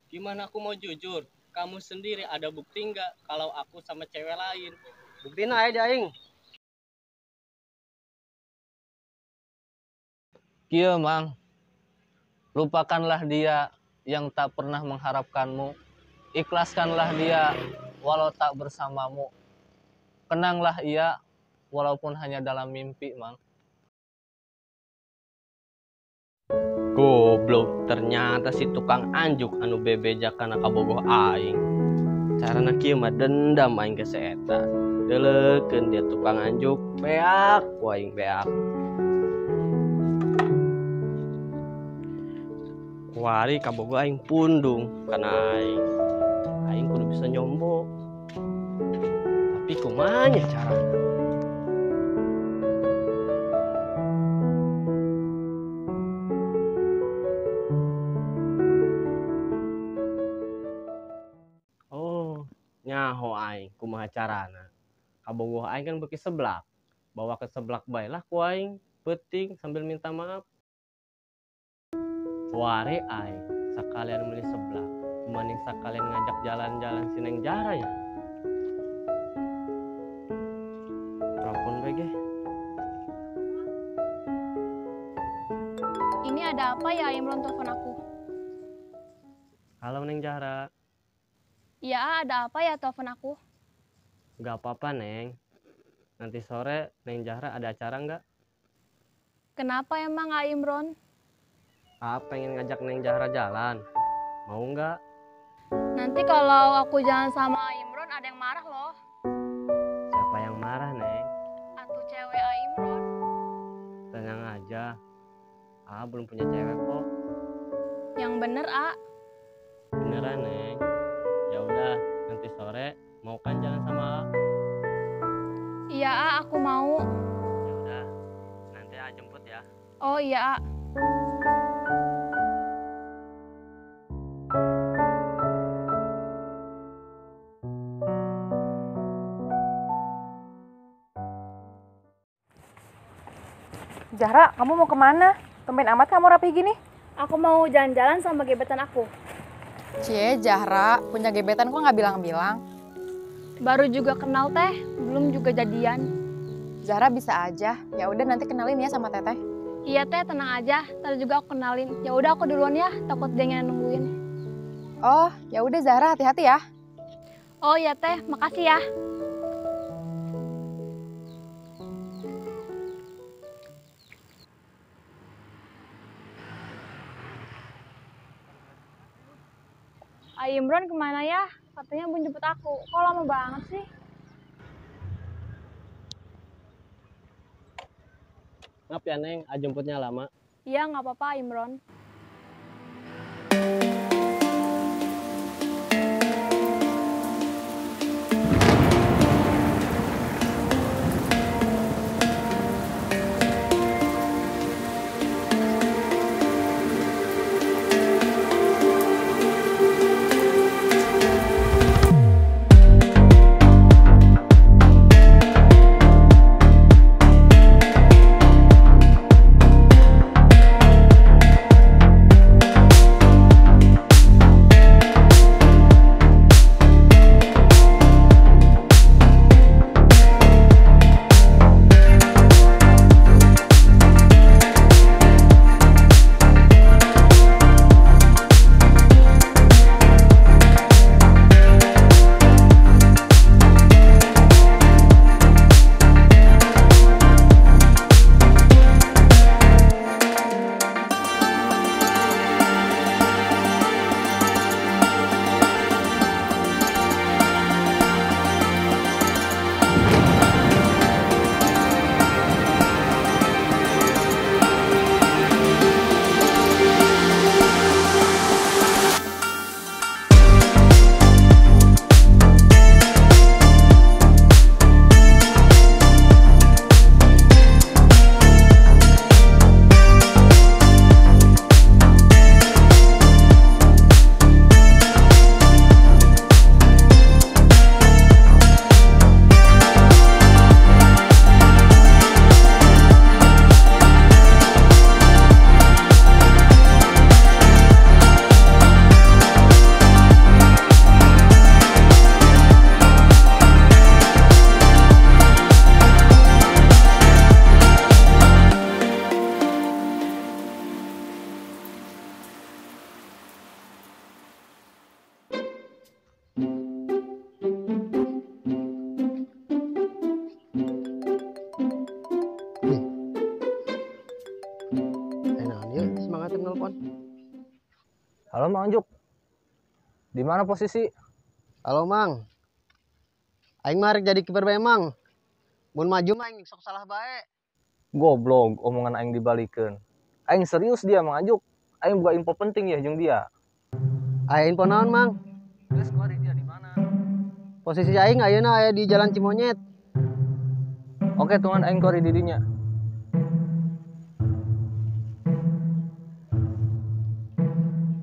Gimana aku mau jujur? Kamu sendiri ada bukti nggak kalau aku sama cewek lain? Buktiin aja aing. Kieu mang, lupakanlah dia yang tak pernah mengharapkanmu. Ikhlaskanlah dia walau tak bersamamu. Kenanglah ia walaupun hanya dalam mimpi, mang. Goblok, ternyata si tukang anjuk anu bebejakan kabogoh aing. Carana kieu mah dendam aing ke si eta. Deulekeun dia tukang anjuk, beak ku aing beak. Kuari kabogoh aing pundung kana aing. Aing kudu bisa nyombo. Tapi kumaha nya carana? Nyaho aing kumaha carana. Kabogoh aing kan beuki seblak. Bawa ke seblak bae lah ku aing, peuting sambil minta maaf. Ware aing sakalian meuli seblak, mending sakalian ngajak jalan-jalan si Neng Jara ya. Telepon bae ge. Ini ada apa ya Imron telepon aku? Halo Neng Jara. Iya, ada apa ya telepon aku? Gak apa-apa Neng. Nanti sore Neng Jahra ada acara nggak? Kenapa emang A Imron? Pengen ngajak Neng Jahra jalan. Mau nggak? Nanti kalau aku jalan sama A Imron ada yang marah loh. Siapa yang marah Neng? Atuh cewek A Imron. Tenang aja. Belum punya cewek kok. Yang bener A. Beneran Neng. Ya udah, nanti sore mau kan jalan sama A? Iya A, aku mau. Ya udah, nanti A jemput ya. Oh iya A. Zahra, kamu mau kemana? Tumben amat kamu rapi gini. Aku mau jalan-jalan sama gebetan aku. Cie, Zahra, punya gebetan kok nggak bilang-bilang? Baru juga kenal teh, belum juga jadian. Zahra bisa aja. Ya udah nanti kenalin ya sama Teteh. Iya teh, tenang aja. Ntar juga aku kenalin. Ya udah aku duluan ya, takut dia yang nungguin. Oh, ya udah Zahra, hati-hati ya. Oh iya teh, makasih ya. A Imron kemana ya? Katanya mau jemput aku. Kok lama banget sih? Maaf ya Neng, A jemputnya lama. Iya, nggak apa-apa Imron. Enak yuk semangat nelpon. Halo Mang Anjuk. Di mana posisi? Halo Mang. Aing mah rek jadi kiper bae Mang. Mun maju mah aing sok salah bae. Goblok omongan aing dibalikeun. Aing serius dia Mang Anjuk. Aing buka info penting ya jeung dia. Aya info naon Mang? Geus kuari dia di mana? Posisi aing ayeuna aya di Jalan Cimonyet. Oke, tuan aing kuari di dinya.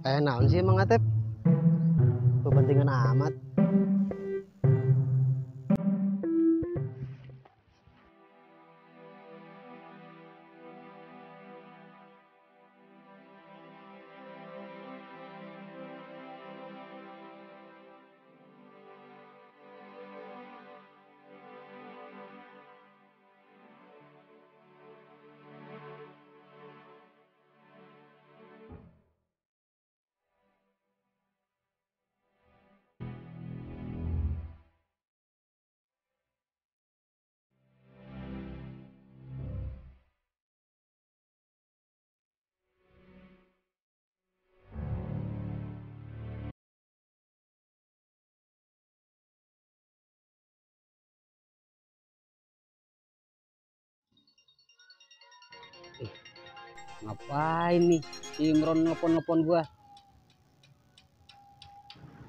Naon sih Mang Atep? Kepentingan amat. Ngapain nih si Imron nelpon-nelpon gua?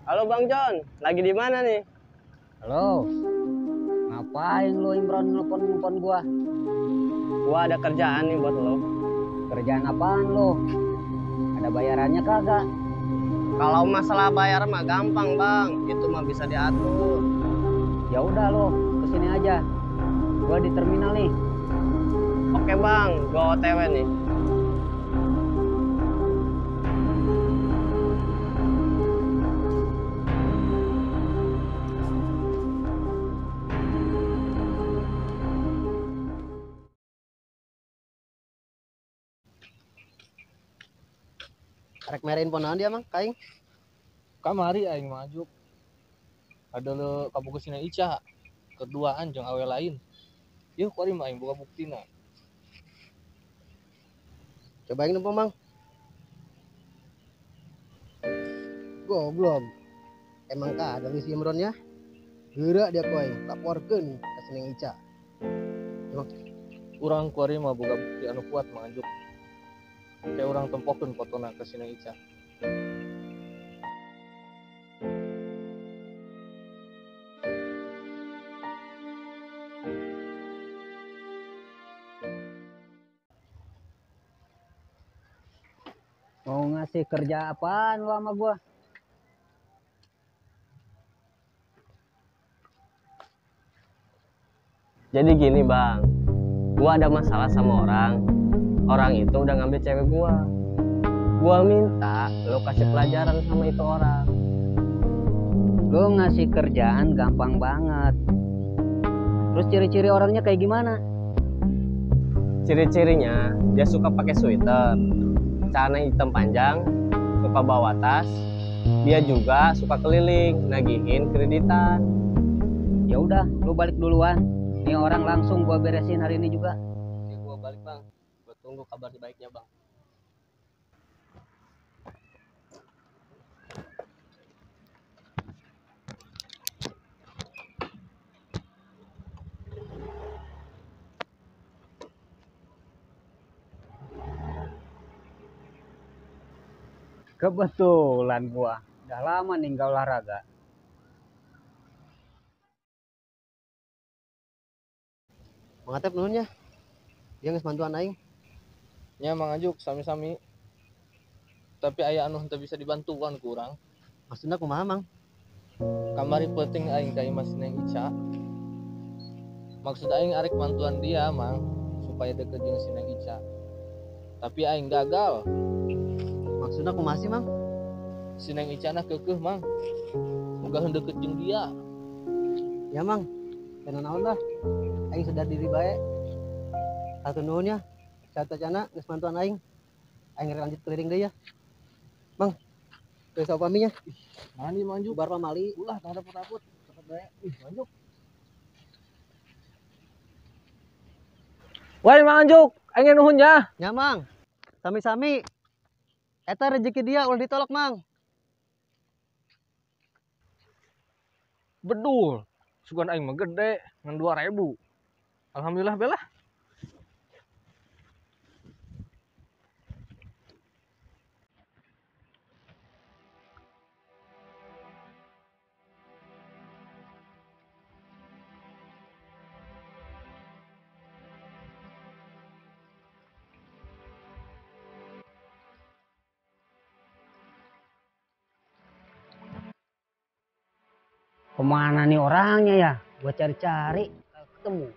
Halo Bang John, lagi di mana nih? Halo. Ngapain lu Imron nelpon-nelpon gua? Gua ada kerjaan nih buat lo. Kerjaan apaan lu? Ada bayarannya kagak? Kalau masalah bayar mah gampang Bang, itu mah bisa diatur. Ya udah lu, kesini aja. Gua di terminal nih. Oke Bang, gua OTW nih. Rek mere info naon dia Mang, kaing? Kamari aing maju. Ada le kabogosina Ica. Keduaan jeung awe lain. Yeuh kuari mah aing boga buktina. Coba aing nempo Mang. Goblok. Emang ada si Imron ya? Geura dia ku aing laporkeun ka Sineng Ica. Urang kuari mah boga bukti anu kuat Mang Anjuk. Kayak orang tempokeun fotona ke Sineng Ica. Mau ngasih kerja apaan lu sama gua? Jadi gini Bang, gua ada masalah sama orang. Orang itu udah ngambil cewek gua. Gua minta lo kasih pelajaran sama itu orang. Lu ngasih kerjaan gampang banget. Terus ciri-ciri orangnya kayak gimana? Ciri-cirinya dia suka pakai sweater, celana hitam panjang, suka bawa tas. Dia juga suka keliling, nagihin kreditan. Ya udah, lu balik duluan. Nih orang langsung gua beresin hari ini juga. Oke, gua balik Bang. Gua tunggu kabar baiknya Bang. Kebetulan gua udah lama nih nggak olahraga. Mang Atep nuhun ya. Dia geus bantuan aing. Nya Mang Anjuk sami-sami. Tapi aya anu henteu bisa dibantuan ku urang. Maksudna kumaha Mang? Kamari penting aing ka Imah Sineng Ica. Maksud aing arek bantuan dia Mang supaya deket jeung Sineng Ica. Tapi aing gagal. Maksudna kumaha sih Mang? Sineng Ica na keukeuh Mang. Boga deket jeung dia. Ya Mang, kana naon lah. Aing sadar diri bae. Satu nuhun ya. Satacana geus bantuan aing. Aing lanjut keliling deui ya. Mang, Terus apa paminya? Mani manjuk. Bubar pamali. Ulah tang dapet-dapet. Cepet bae. Manjuk. Woi manjuk, ingin nuhunnya. Ya, Mang. Sami-sami. Eta rezeki dia ulah ditolak, Mang. Bedul. Sugan aing mah gede, ngan 2.000. Alhamdulillah belah. Kemana nih orangnya ya? Gua cari-cari, nggak ketemu.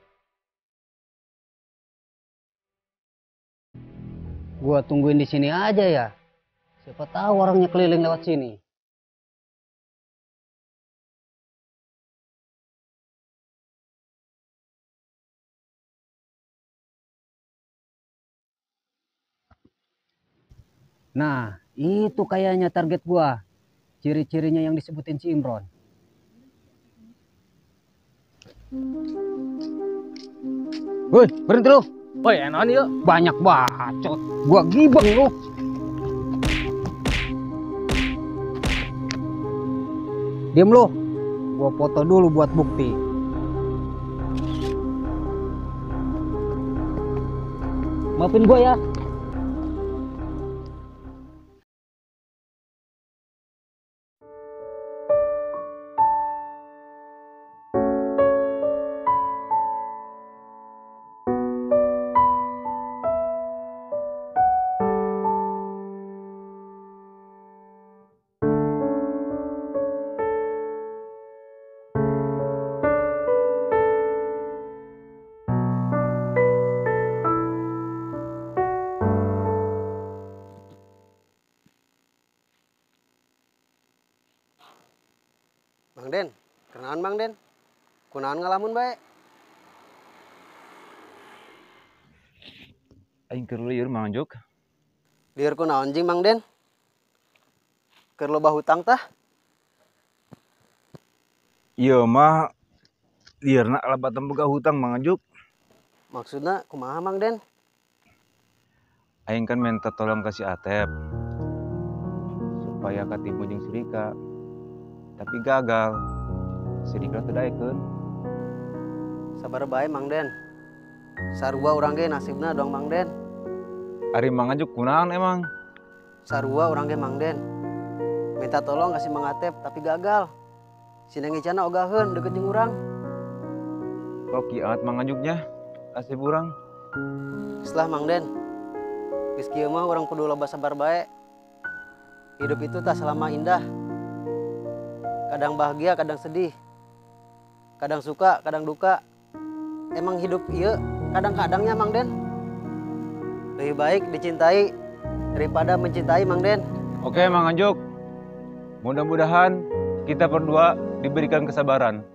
Gua tungguin di sini aja ya. Siapa tahu orangnya keliling lewat sini. Nah, itu kayaknya target gua. Ciri-cirinya yang disebutin si Imron. Woi, berhenti lu. Woi, enakan yuk. Banyak bacot. Gua gibeng lu. Diam lu. Gua foto dulu buat bukti. Maafin gua ya. Mang Den, kenaon Mang Den? Kunaon ngalamun bae? Aing keur lieur Mang Anjuk. Lieur kunaon jing Mang Den? Keur loba hutang tah? Ieu mah liurna alabatan boga hutang Mang Anjuk. Maksudna kumaha Mang Den? Aing kan minta tolong ka si Atep supaya katimu jeung si Rika. Tapi gagal. Si Rika teu daekeun. Sabar bae Mang Den. Sarua urang ge nasibna dong Mang Den. Ari Mang Anjuk kunaon emang? Sarua urang ge Mang Den. Minta tolong kasih Mang Atep tapi gagal. Si Neng Icana ogaheun deket jeung urang. Kok kiat Mang Anjuknya? Kasih urang. Setelah Mang Den. Geus kieu mah urang kudu loba sabar bae. Hidup itu tak selama indah. Kadang bahagia, kadang sedih. Kadang suka, kadang duka. Emang hidup iya kadang-kadangnya Mang Den. Lebih baik dicintai daripada mencintai Mang Den. Oke Mang Anjuk. Mudah-mudahan kita berdua diberikan kesabaran.